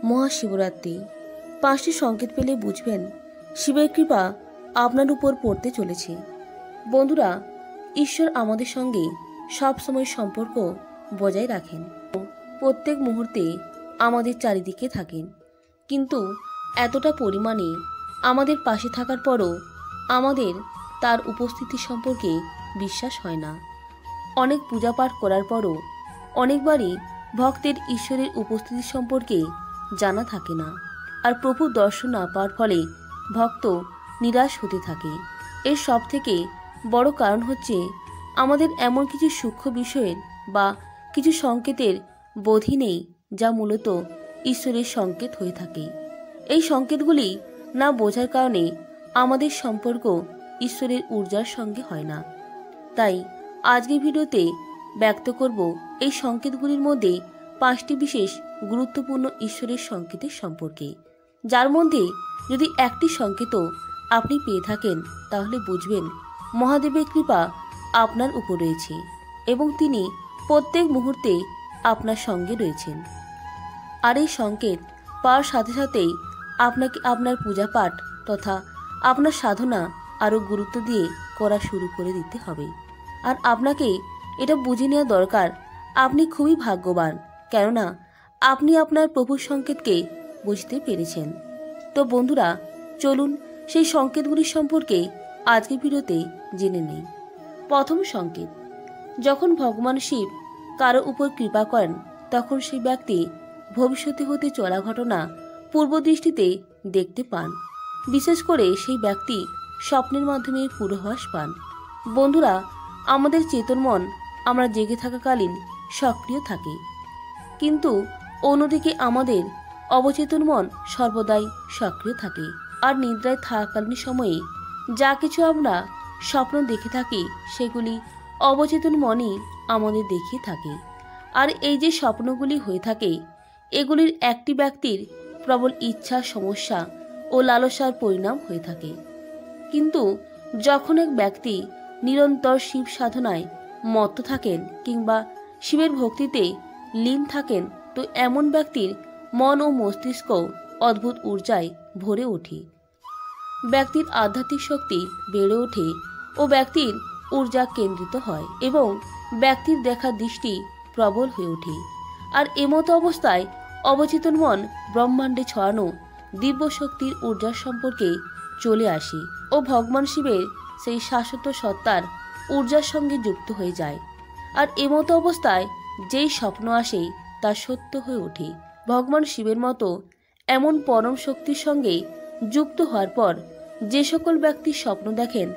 মহাশিবরাত্রি 5টি সংকেত পেলে বুঝবেন শিবের কৃপা আপনার উপর পড়তে চলেছে। বন্ধুরা, ঈশ্বর আমাদের সঙ্গে সব সময় সম্পর্ক বজায় রাখেন, প্রত্যেক মুহূর্তে আমাদের চারিদিকে থাকেন, কিন্তু এতটা পরিমাণে আমাদের পাশে থাকার পরও আমাদের তার উপস্থিতি সম্পর্কে বিশ্বাস হয় না। অনেক পূজা পাঠ করার পরও অনেকবারই ভক্তের ঈশ্বরের উপস্থিতি সম্পর্কে জানা থাকে না, আর প্রভুর দর্শন না পাওয়ার ফলে ভক্ত নিরাশ হতে থাকে। এর সব থেকে বড় কারণ হচ্ছে আমাদের এমন কিছু সূক্ষ্ম বিষয়ের বা কিছু সংকেতের বোধই নেই, যা মূলত ঈশ্বরের সংকেত হয়ে থাকে। এই সংকেতগুলি না বোঝার কারণে আমাদের সম্পর্ক ঈশ্বরের ঊর্জার সঙ্গে হয় না। তাই আজকের ভিডিওতে ব্যক্ত করব এই সংকেতগুলির মধ্যে 5টি বিশেষ গুরুত্বপূর্ণ ঈশ্বরের সংকেতের সম্পর্কে, যার মধ্যে যদি একটি সংকেতও আপনি পেয়ে থাকেন তাহলে বুঝবেন মহাদেবের কৃপা আপনার উপর রয়েছে এবং তিনি প্রত্যেক মুহূর্তে আপনার সঙ্গে রয়েছেন। আর এই সংকেত পাওয়ার সাথে সাথেই আপনাকে আপনার পূজা পাঠ তথা আপনার সাধনা আরও গুরুত্ব দিয়ে করা শুরু করে দিতে হবে। আর আপনাকে এটা বুঝে নেওয়া দরকার আপনি খুবই ভাগ্যবান, কেননা আপনি আপনার প্রভুর সংকেতকে বুঝতে পেরেছেন। তো বন্ধুরা, চলুন সেই সংকেতগুলির সম্পর্কে আজকের ভিডিওতে জেনে নেই। প্রথম সংকেত, যখন ভগবান শিব কারো উপর কৃপা করেন তখন সেই ব্যক্তি ভবিষ্যতে হতে চলা ঘটনা পূর্বদৃষ্টিতে দেখতে পান। বিশেষ করে সেই ব্যক্তি স্বপ্নের মাধ্যমে পূর্বাভাস পান। বন্ধুরা, আমাদের চেতন মন আমরা জেগে থাকাকালীন সক্রিয় থাকে, কিন্তু অন্যদিকে আমাদের অবচেতন মন সর্বদাই সক্রিয় থাকে। আর নিদ্রায় থাকাকালীন সময়ে যা কিছু আমরা স্বপ্ন দেখে থাকি সেগুলি অবচেতন মনই আমাদের দেখিয়ে থাকে। আর এই যে স্বপ্নগুলি হয়ে থাকে এগুলির একটি ব্যক্তির প্রবল ইচ্ছা, সমস্যা ও লালসার পরিণাম হয়ে থাকে। কিন্তু যখন এক ব্যক্তি নিরন্তর শিব সাধনায় মত্ত থাকেন কিংবা শিবের ভক্তিতে লীন থাকেন, তো এমন ব্যক্তির মন ও মস্তিষ্ক অদ্ভুত ঊর্জায় ভরে ওঠে। ব্যক্তির আধ্যাত্মিক শক্তি বেড়ে ওঠে ও ব্যক্তির ঊর্জা কেন্দ্রিত হয় এবং ব্যক্তির দেখার দৃষ্টি প্রবল হয়ে ওঠে। আর এমতো অবস্থায় অবচেতন মন ব্রহ্মাণ্ডে ছড়ানো দিব্য শক্তির ঊর্জার সম্পর্কে চলে আসে ও ভগবান শিবের সেই শাশ্বত সত্তার ঊর্জার সঙ্গে যুক্ত হয়ে যায়। আর এমতো অবস্থায় যেই স্বপ্ন আসে তা সত্য হয়ে ওঠে। ভগবান শিবের মতো এমন পরম শক্তির সঙ্গে যুক্ত হওয়ার পর যে সকল ব্যক্তি স্বপ্ন দেখেন,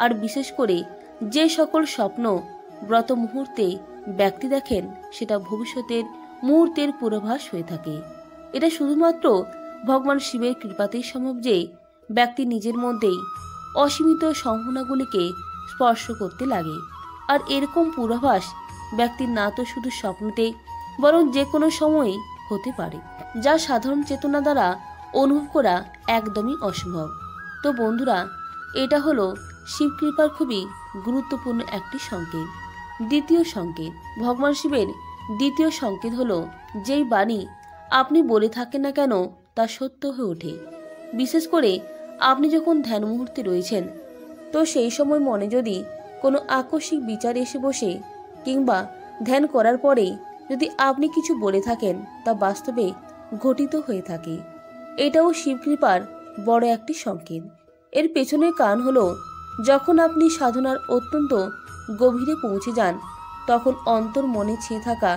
আর বিশেষ করে যে সকল স্বপ্ন ব্রত মুহূর্তে ব্যক্তি দেখেন, সেটা ভবিষ্যতের মুহূর্তের পূর্বাভাস হয়ে থাকে। এটা শুধুমাত্র ভগবান শিবের কৃপাতেই সম্ভব যে ব্যক্তি নিজের মধ্যেই অসীমিত সম্ভাবনাগুলিকে স্পর্শ করতে লাগে। আর এরকম পূর্বাভাস ব্যক্তির না তো শুধু স্বপ্নতে, বরং যে কোনো সময় হতে পারে, যা সাধারণ চেতনা দ্বারা অনুভব করা একদমই অসম্ভব। তো বন্ধুরা, এটা হলো শিব কৃপার খুবই গুরুত্বপূর্ণ একটি সংকেত। দ্বিতীয় সংকেত, ভগবান শিবের দ্বিতীয় সংকেত হলো যেই বাণী আপনি বলে থাকেন না কেন তা সত্য হয়ে ওঠে। বিশেষ করে আপনি যখন ধ্যান মুহূর্তে রয়েছেন, তো সেই সময় মনে যদি কোনো আকস্মিক বিচার এসে বসে কিংবা ধ্যান করার পরে যদি আপনি কিছু বলে থাকেন তা বাস্তবে ঘটিত হয়ে থাকে। এটাও শিবকৃপার বড় একটি সংকেত। এর পেছনের কারণ হলো যখন আপনি সাধনার অত্যন্ত গভীরে পৌঁছে যান, তখন অন্তর মনে ছেয়ে থাকা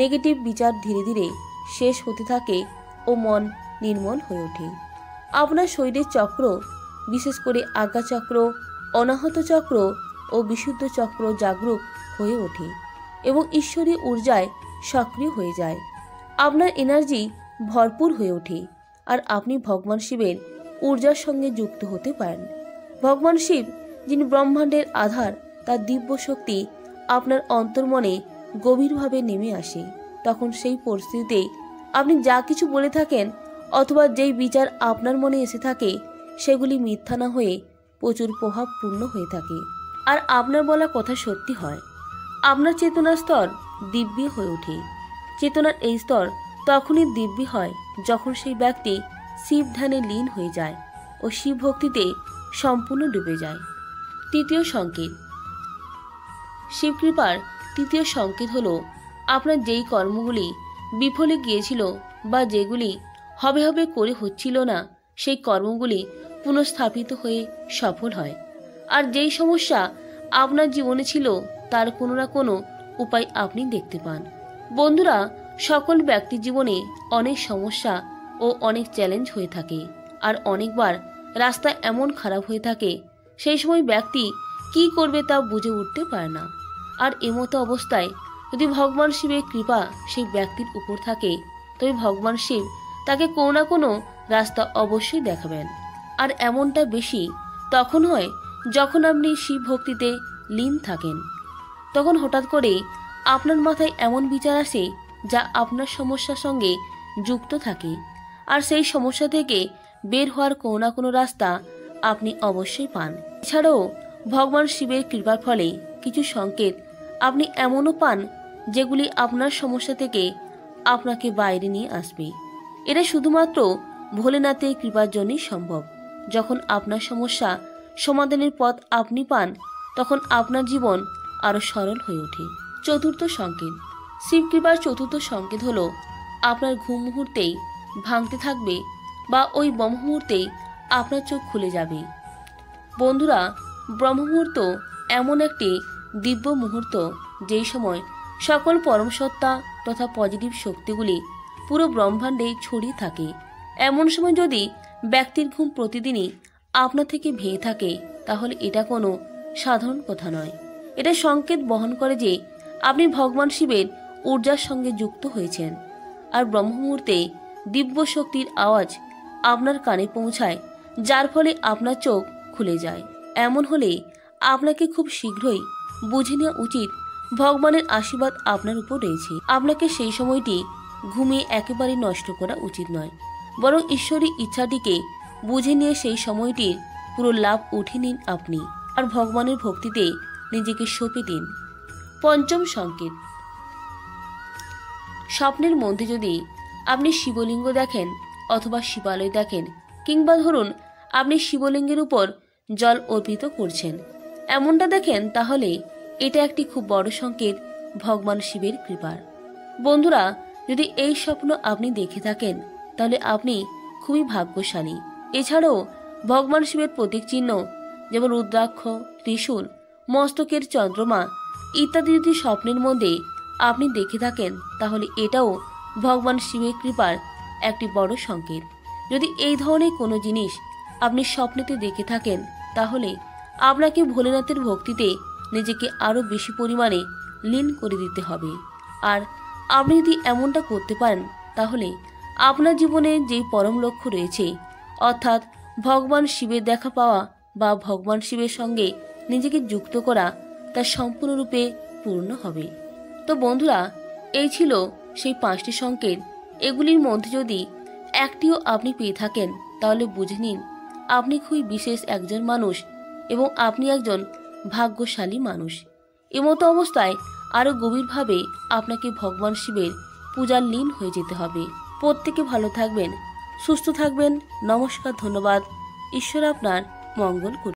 নেগেটিভ বিচার ধীরে ধীরে শেষ হতে থাকে ও মন নির্মল হয়ে ওঠে। আপনার শরীরের চক্র, বিশেষ করে আজ্ঞা চক্র, অনাহত চক্র ও বিশুদ্ধ চক্র জাগরুক হয়ে ওঠে এবং ঈশ্বরীয় ঊর্জায় সক্রিয় হয়ে যায়। আপনার এনার্জি ভরপুর হয়ে ওঠে আর আপনি ভগবান শিবের ঊর্জার সঙ্গে যুক্ত হতে পারেন। ভগবান শিব, যিনি ব্রহ্মাণ্ডের আধার, তার দিব্য শক্তি আপনার অন্তর্মনে গভীরভাবে নেমে আসে। তখন সেই পরিস্থিতিতে আপনি যা কিছু বলে থাকেন অথবা যেই বিচার আপনার মনে এসে থাকে সেগুলি মিথ্যা না হয়ে প্রচুর প্রভাবপূর্ণ হয়ে থাকে আর আপনার বলা কথা সত্যি হয়। আপনার চেতনার স্তর দিব্য হয়ে ওঠে। চেতনার এই স্তর তখনই দিব্যি হয় যখন সেই ব্যক্তি শিব ধ্যানে লীন হয়ে যায় ও শিব ভক্তিতে সম্পূর্ণ ডুবে যায়। তৃতীয় সংকেত। শিবকৃপার তৃতীয় সংকেত হলো আপনার যেই কর্মগুলি বিফলে গিয়েছিল বা যেগুলি হবে হবে করে হচ্ছিল না, সেই কর্মগুলি পুনঃস্থাপিত হয়ে সফল হয়। আর যেই সমস্যা আপনার জীবনে ছিল তার কোনো না কোনো উপায় আপনি দেখতে পান। বন্ধুরা, সকল ব্যক্তির জীবনে অনেক সমস্যা ও অনেক চ্যালেঞ্জ হয়ে থাকে, আর অনেকবার রাস্তা এমন খারাপ হয়ে থাকে সেই সময় ব্যক্তি কি করবে তা বুঝে উঠতে পারে না। আর এমতো অবস্থায় যদি ভগবান শিবের কৃপা সেই ব্যক্তির উপর থাকে তবে ভগবান শিব তাকে কোনো না কোনো রাস্তা অবশ্যই দেখাবেন। আর এমনটা বেশি তখন হয় যখন আপনি শিব ভক্তিতে লীন থাকেন। তখন হঠাৎ করে আপনার মাথায় এমন বিচার আসে যা আপনার সমস্যার সঙ্গে যুক্ত থাকে, আর সেই সমস্যা থেকে বের হওয়ার কোনো না কোনো রাস্তা আপনি অবশ্যই পান। এছাড়াও ভগবান শিবের কৃপার ফলে কিছু সংকেত আপনি এমনও পান যেগুলি আপনার সমস্যা থেকে আপনাকে বাইরে নিয়ে আসবে। এটা শুধুমাত্র ভোলেনাথের কৃপার জন্যই সম্ভব। যখন আপনার সমস্যা সমাধানের পথ আপনি পান তখন আপনার জীবন আরো সরল হয়ে ওঠে। চতুর্থ সংকেত। শিব কৃপার চতুর্থ সংকেত হলো আপনার ঘুম মুহূর্তেই ভাঙতে থাকবে বা ওই ব্রহ্ম মুহূর্তেই আপনার চোখ খুলে যাবে। বন্ধুরা, ব্রহ্ম মুহূর্ত এমন একটি দিব্য মুহূর্ত যেই সময় সকল পরম সত্তা তথা পজিটিভ শক্তিগুলি পুরো ব্রহ্মাণ্ডে ছড়িয়ে থাকে। এমন সময় যদি ব্যক্তির ঘুম প্রতিদিনই আপনার থেকে ভেঙে থাকে তাহলে এটা কোনো সাধারণ কথা নয়। এটা সংকেত বহন করে যে আপনি ভগবান শিবের ঊর্জার সঙ্গে যুক্ত হয়েছেন। আর ব্রহ্ম মুহূর্তে দিব্য শক্তির আওয়াজ আপনার কানে পৌঁছায়, যার ফলে আপনার চোখ খুলে যায়। এমন হলে আপনাকে খুব শীঘ্রই বুঝে নেওয়া উচিত ভগবানের আশীর্বাদ আপনার উপর রয়েছে। আপনাকে সেই সময়টি ঘুমিয়ে একেবারে নষ্ট করা উচিত নয়, বরং ঈশ্বরী ইচ্ছাটিকে বুঝে নিয়ে সেই সময়টির পুরো লাভ উঠে নিন আপনি, আর ভগবানের ভক্তিতে নিজেকে সঁপে দিন। পঞ্চম সংকেত। স্বপ্নের মধ্যে যদি আপনি শিবলিঙ্গ দেখেন অথবা শিবালয় দেখেন, কিংবা ধরুন আপনি শিবলিঙ্গের উপর জল অর্পিত করছেন, এমনটা দেখেন, তাহলে এটা একটি খুব বড় সংকেত ভগবান শিবের কৃপার। বন্ধুরা, যদি এই স্বপ্ন আপনি দেখে থাকেন তাহলে আপনি খুবই ভাগ্যশালী। এছাড়াও ভগবান শিবের প্রতীক চিহ্ন যেমন রুদ্রাক্ষ, ত্রিশূল, মস্তকের চন্দ্রমা ইত্যাদি যদি স্বপ্নের মধ্যে আপনি দেখে থাকেন তাহলে এটাও ভগবান শিবের কৃপার একটি বড় সংকেত। যদি এই ধরনের কোনো জিনিস আপনি স্বপ্নেতে দেখে থাকেন তাহলে আপনাকে ভোলেনাথের ভক্তিতে নিজেকে আরও বেশি পরিমাণে লীন করে দিতে হবে। আর আপনি যদি এমনটা করতে পারেন তাহলে আপনার জীবনে যেই পরম লক্ষ্য রয়েছে, অর্থাৎ ভগবান শিবের দেখা পাওয়া বা ভগবান শিবের সঙ্গে নিজেকে যুক্ত করা, তা সম্পূর্ণরূপে পূর্ণ হবে। তো বন্ধুরা, এই ছিল সেই 5টি সংকেত। এগুলির মধ্যে যদি একটিও আপনি পেয়ে থাকেন তাহলে বুঝে নিন আপনি খুবই বিশেষ একজন মানুষ এবং আপনি একজন ভাগ্যশালী মানুষ। এমতো অবস্থায় আরও গভীরভাবে আপনাকে ভগবান শিবের পূজার লীন হয়ে যেতে হবে। প্রত্যেকে ভালো থাকবেন, সুস্থ থাকবেন। নমস্কার, ধন্যবাদ। ঈশ্বর আপনার মঙ্গল করুন।